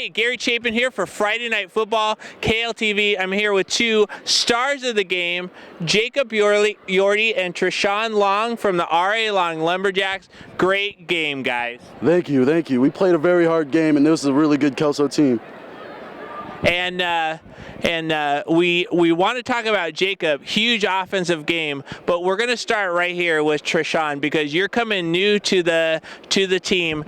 right, Gary Chapin here for Friday Night Football, KLTV. I'm here with two stars of the game, Jacob Yordy and Treshon Long from the R.A. Long Lumberjacks. Great game, guys. Thank you, thank you. We played a very hard game, and this is a really good Kelso team. And we want to talk about Jacob, huge offensive game, but we're going to start right here with Treshon because you're coming new to the team.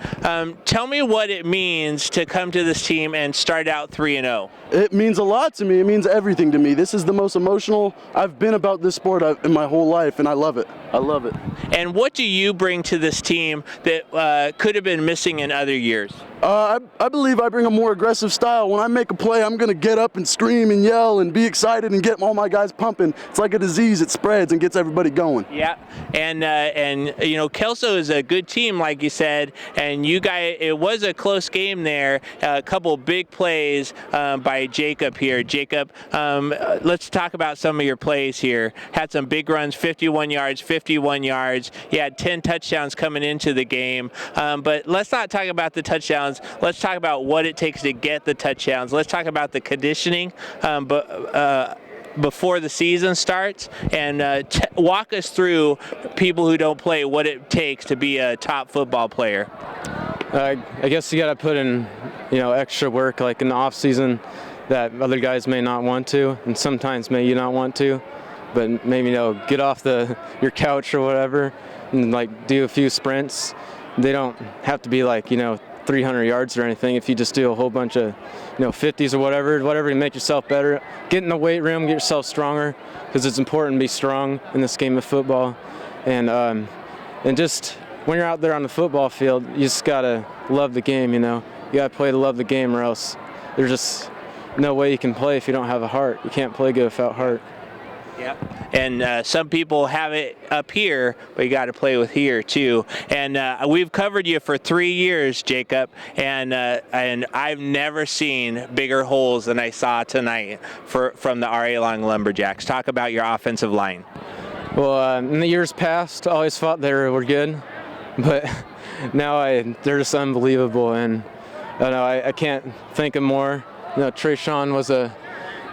Tell me what it means to come to this team and start out 3-0. It means a lot to me. It means everything to me. This is the most emotional I've been about this sport in my whole life, and I love it. I love it. And what do you bring to this team that could have been missing in other years? I believe I bring a more aggressive style. When I make a play, I'm going to get up and scream and yell and be excited and get all my guys pumping. It's like a disease. It spreads and gets everybody going. Yeah, and you know, Kelso is a good team, like you said, and you guys, it was a close game there. A couple big plays by Jacob here. Jacob, let's talk about some of your plays here. Had some big runs, 51 yards, 51 yards. You had 10 touchdowns coming into the game, but let's not talk about the touchdowns. Let's talk about what it takes to get the touchdowns. Let's talk about the conditioning before the season starts, and walk us through, people who don't play, what it takes to be a top football player. I guess you got to put in, extra work, like in the off season, that other guys may not want to, and sometimes may you not want to, but maybe get off your couch or whatever, and like do a few sprints. They don't have to be like 300 yards or anything. If you just do a whole bunch of 50s or whatever to make yourself better. Get in the weight room, get yourself stronger, because it's important to be strong in this game of football. And just when you're out there on the football field, you just gotta love the game. You gotta play to love the game, or else there's just no way you can play if you don't have a heart. You can't play good without heart. Yeah, and some people have it up here, but you got to play with here too. And we've covered you for 3 years, Jacob, and I've never seen bigger holes than I saw tonight from the R.A. Long Lumberjacks. Talk about your offensive line. Well, in the years past, I always thought they were good, but now they're just unbelievable, and I can't think of more. Treshon was a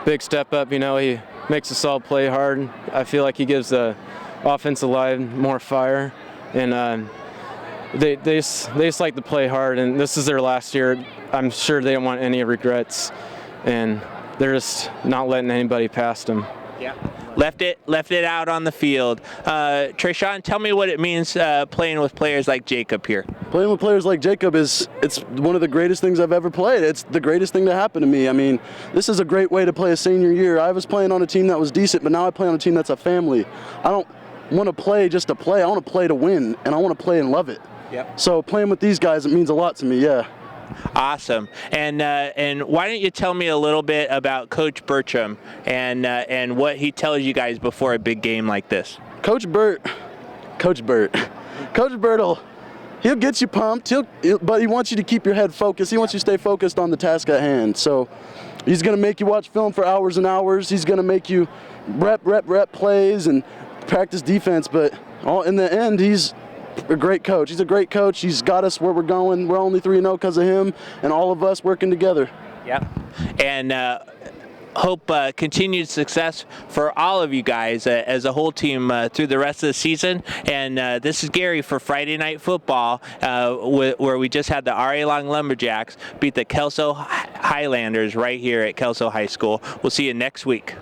big step up. He makes us all play hard. I feel like he gives the offensive line more fire, and they just like to play hard. And this is their last year. I'm sure they don't want any regrets, and they're just not letting anybody past them. Yeah, left it out on the field. Treshon, tell me what it means playing with players like Jacob here. Playing with players like Jacob it's one of the greatest things I've ever played. It's the greatest thing to happen to me. I mean, this is a great way to play a senior year. I was playing on a team that was decent, but now I play on a team that's a family. I don't want to play just to play. I want to play to win, and I want to play and love it. Yep. So playing with these guys, it means a lot to me, yeah. Awesome. And why don't you tell me a little bit about Coach Bertram and what he tells you guys before a big game like this? Coach Bert, he'll get you pumped, but he wants you to keep your head focused. He wants you to stay focused on the task at hand. So he's going to make you watch film for hours and hours. He's going to make you rep plays and practice defense, but in the end, he's a great coach. He's a great coach. He's got us where we're going. We're only 3-0 because of him and all of us working together. Yeah. And hope continued success for all of you guys as a whole team through the rest of the season. And this is Gary for Friday Night Football, where we just had the R.A. Long Lumberjacks beat the Kelso Highlanders right here at Kelso High School. We'll see you next week.